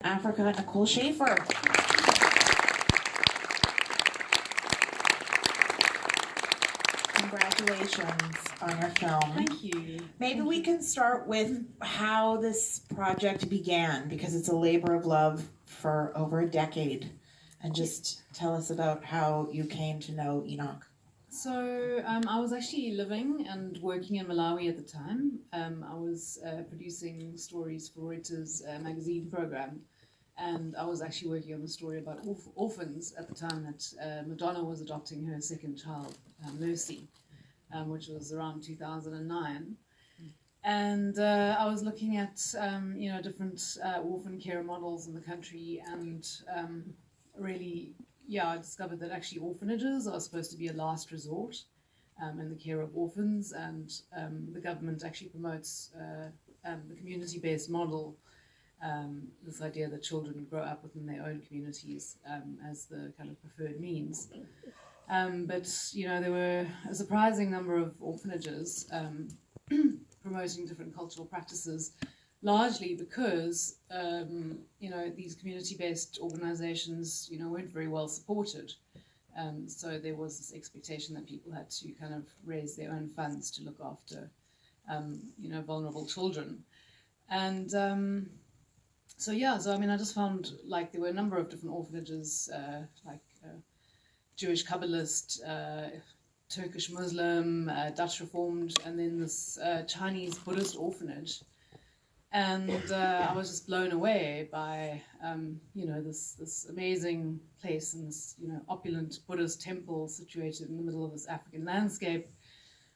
Africa, Nicole Schaefer. Congratulations on your film. Thank you. Maybe we can start with how this project began, because it's a labor of love for over a decade. And just tell us about how you came to know Enoch. So I was actually living and working in Malawi at the time. I was producing stories for Reuters magazine program, and I was actually working on the story about orphans at the time that Madonna was adopting her second child, Mercy, which was around 2009. And I was looking at different orphan care models in the country, and really, I discovered that actually orphanages are supposed to be a last resort in the care of orphans, and the government actually promotes the community-based model, this idea that children grow up within their own communities as the kind of preferred means. But there were a surprising number of orphanages promoting different cultural practices, largely because these community-based organizations weren't very well supported. So there was this expectation that people had to kind of raise their own funds to look after vulnerable children. And so I just found like there were a number of different orphanages, Jewish Kabbalist, Turkish Muslim, Dutch Reformed, and then this Chinese Buddhist orphanage. And I was just blown away by, this amazing place and this, opulent Buddhist temple situated in the middle of this African landscape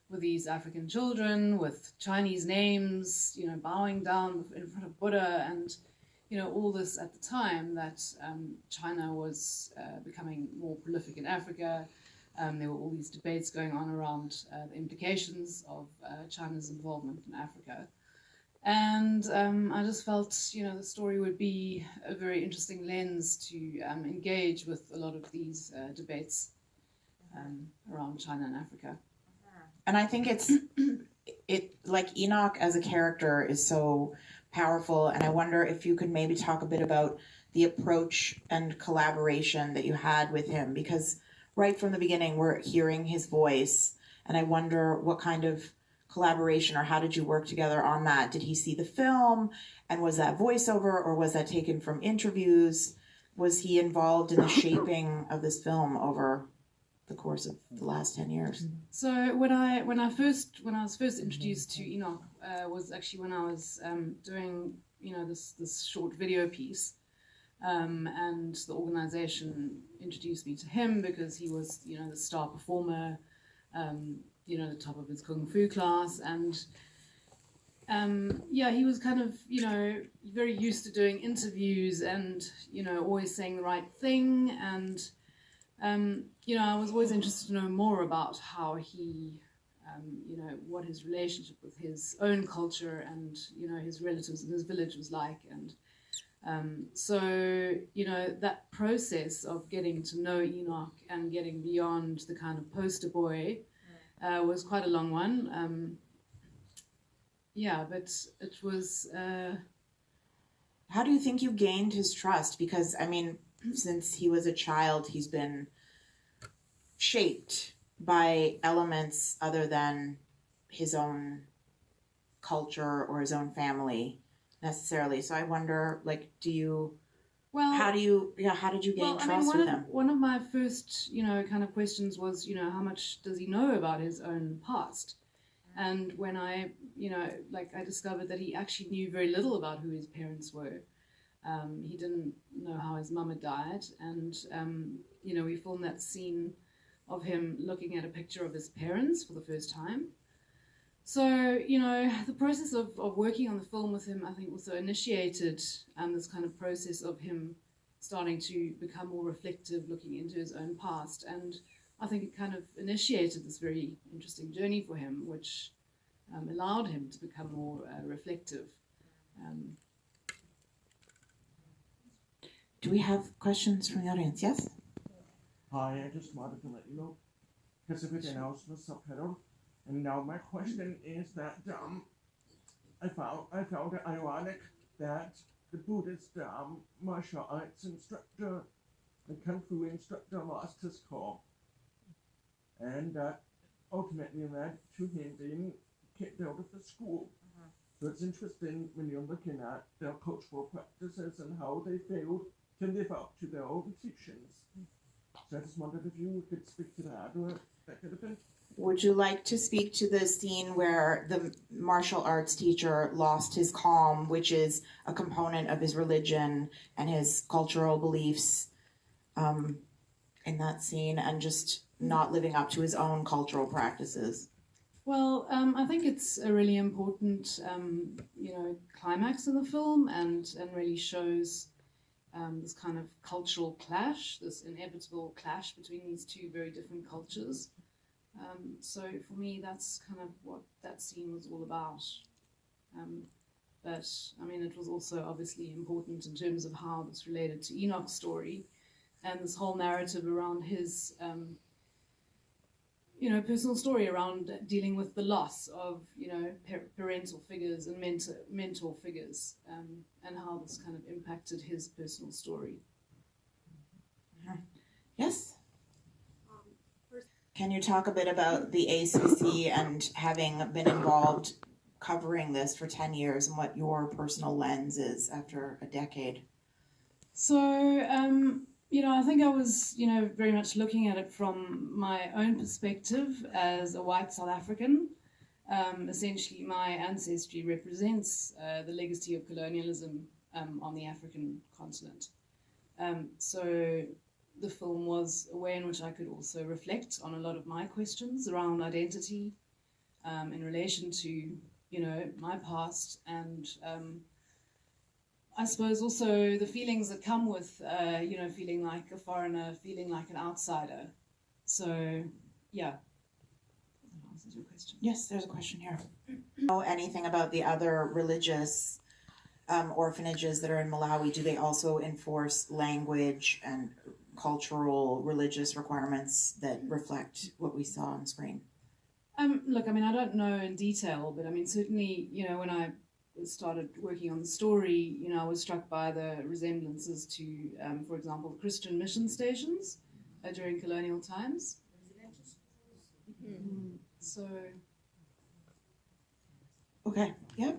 with these African children with Chinese names, bowing down in front of Buddha, and, all this at the time that China was becoming more prolific in Africa. There were all these debates going on around the implications of China's involvement in Africa. And I just felt, the story would be a very interesting lens to engage with a lot of these debates around China and Africa. And I think like Enoch as a character is so powerful, and I wonder if you could maybe talk a bit about the approach and collaboration that you had with him, because right from the beginning we're hearing his voice, and I wonder what kind of collaboration, or how did you work together on that? Did he see the film, and was that voiceover, or was that taken from interviews? Was he involved in the shaping of this film over the course of the last 10 years? So when I was first introduced to Enoch was actually when I was doing this short video piece, and the organization introduced me to him because he was the star performer, the top of his kung fu class, and he was kind of very used to doing interviews and always saying the right thing, and I was always interested to know more about how he what his relationship with his own culture and his relatives in his village was like, and that process of getting to know Enoch and getting beyond the kind of poster boy was quite a long one. But it was... How do you think you gained his trust? Because, I mean, since he was a child, he's been shaped by elements other than his own culture or his own family necessarily. So I wonder, like, how did you gain trust with him? One of my first, kind of questions was, how much does he know about his own past? And when I discovered that he actually knew very little about who his parents were. He didn't know how his mum had died. And, we filmed that scene of him looking at a picture of his parents for the first time. So, the process of working on the film with him, I think, also initiated this kind of process of him starting to become more reflective, looking into his own past. And I think it kind of initiated this very interesting journey for him, which allowed him to become more reflective. Do we have questions from the audience? Yes? Hi, I just wanted to let you know, Pacific announced the subtitle, and now my question is that I found it ironic that the Buddhist martial arts instructor, the Kung Fu instructor lost his call. And ultimately led to him being kicked out of the school. So it's interesting when you're looking at their cultural practices and how they failed to live up to their own teachings. So I just wondered if you could speak to that, or that could have been. Would you like to speak to the scene where the martial arts teacher lost his calm, which is a component of his religion and his cultural beliefs in that scene, and just not living up to his own cultural practices? Well, I think it's a really important, climax in the film, and really shows this kind of cultural clash, this inevitable clash between these two very different cultures. So for me, that's kind of what that scene was all about. But I mean, it was also obviously important in terms of how this related to Enoch's story and this whole narrative around his personal story around dealing with the loss of, parental figures and mentor figures, and how this kind of impacted his personal story. Yes? Can you talk a bit about the ACC and having been involved covering this for 10 years and what your personal lens is after a decade? So, I think I was, very much looking at it from my own perspective as a white South African. Essentially, my ancestry represents the legacy of colonialism on the African continent. So the film was a way in which I could also reflect on a lot of my questions around identity in relation to, my past, and I suppose also the feelings that come with, feeling like a foreigner, feeling like an outsider. So, yeah. That answers your question. Yes, there's a question here. Know anything about the other religious orphanages that are in Malawi? Do they also enforce language and cultural, religious requirements that reflect what we saw on screen? Look, I mean, I don't know in detail, but I mean, certainly, when I started working on the story, I was struck by the resemblances to, for example, Christian mission stations during colonial times. Mm-hmm. So. Okay, yeah.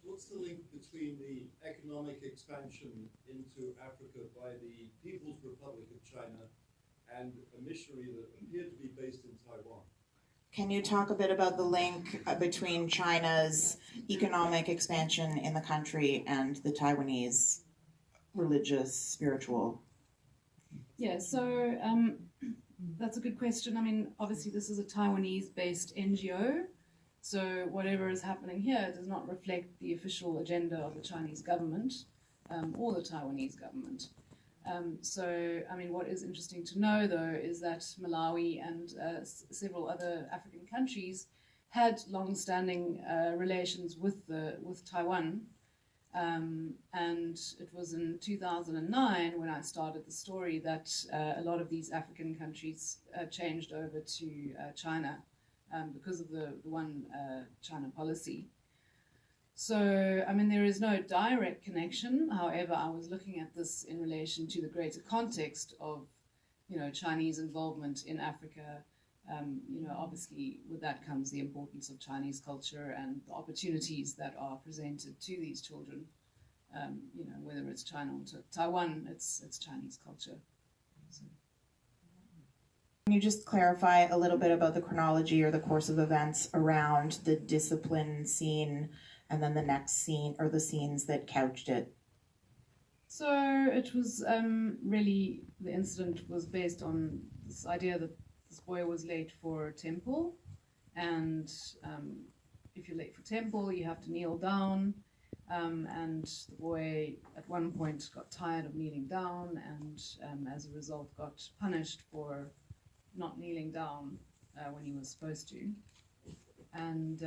What's the link between the economic expansion into Africa by the People's Republic of China and a missionary that appeared to be based in Taiwan? Can you talk a bit about the link between China's economic expansion in the country and the Taiwanese religious, spiritual? Yeah, so that's a good question. I mean, obviously this is a Taiwanese-based NGO, so whatever is happening here does not reflect the official agenda of the Chinese government or the Taiwanese government. So, I mean, what is interesting to know, though, is that Malawi and several other African countries had long-standing relations with Taiwan. And it was in 2009 when I started the story that a lot of these African countries changed over to China because of the One China policy. So, I mean, there is no direct connection. However, I was looking at this in relation to the greater context of, Chinese involvement in Africa. Obviously, with that comes the importance of Chinese culture and the opportunities that are presented to these children. Whether it's China or Taiwan, it's Chinese culture. So. Can you just clarify a little bit about the chronology or the course of events around the discipline scene and then the next scene, or the scenes that couched it? So it was really, the incident was based on this idea that this boy was late for temple, and if you're late for temple, you have to kneel down, and the boy at one point got tired of kneeling down, and as a result got punished for not kneeling down when he was supposed to. And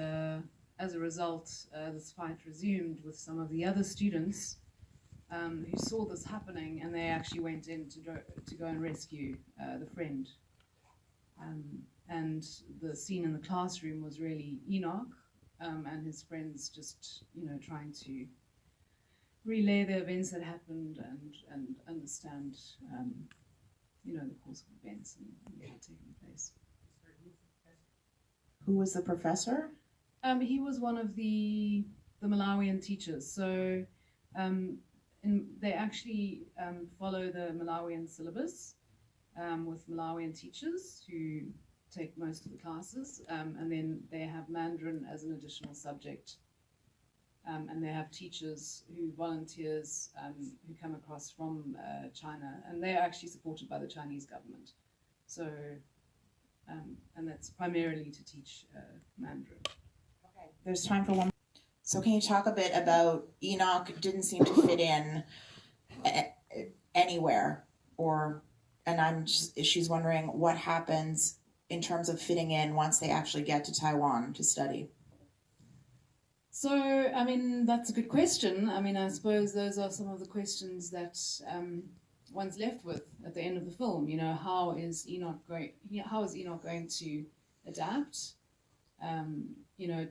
as a result, this fight resumed with some of the other students who saw this happening, and they actually went in to go and rescue the friend. And the scene in the classroom was really Enoch and his friends just, trying to relay the events that happened and understand, the course of events and what had taken place. Who was the professor? He was one of the Malawian teachers. So they actually follow the Malawian syllabus with Malawian teachers who take most of the classes, and then they have Mandarin as an additional subject. And they have teachers volunteers who come across from China, and they are actually supported by the Chinese government. So, and that's primarily to teach Mandarin. Okay, there's time for one. So can you talk a bit about Enoch didn't seem to fit in anywhere, she's wondering what happens in terms of fitting in once they actually get to Taiwan to study. So, I mean, that's a good question. I mean, I suppose those are some of the questions that one's left with at the end of the film. You know, how is Enoch going to adapt?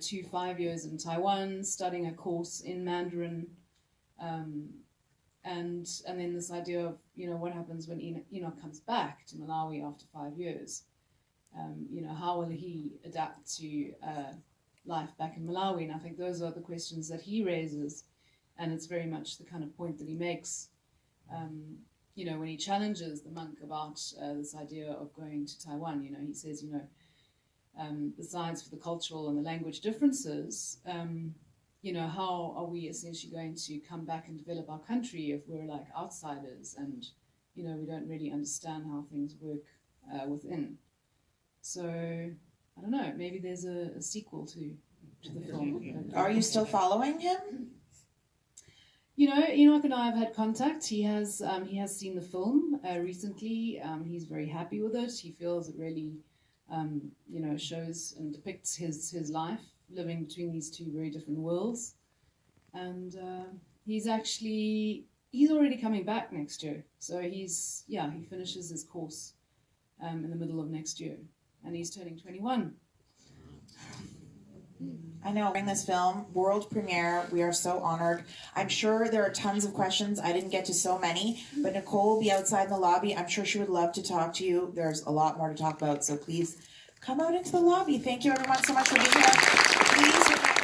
To 5 years in Taiwan, studying a course in Mandarin, and then this idea of what happens when Enoch comes back to Malawi after 5 years. How will he adapt to life back in Malawi? And I think those are the questions that he raises, and it's very much the kind of point that he makes. When he challenges the monk about this idea of going to Taiwan, he says, besides for the cultural and the language differences, how are we essentially going to come back and develop our country if we're like outsiders and, we don't really understand how things work within. So, I don't know, maybe there's a sequel to the film. Are you still following him? Enoch and I have had contact. He has seen the film recently. He's very happy with it. He feels it really shows and depicts his life living between these two very different worlds. And he's already coming back next year. So he finishes his course in the middle of next year, and he's turning 21. I know, during this film, world premiere, we are so honored. I'm sure there are tons of questions. I didn't get to so many, but Nicole will be outside in the lobby. I'm sure she would love to talk to you. There's a lot more to talk about, so please come out into the lobby. Thank you everyone so much for being here. Please remember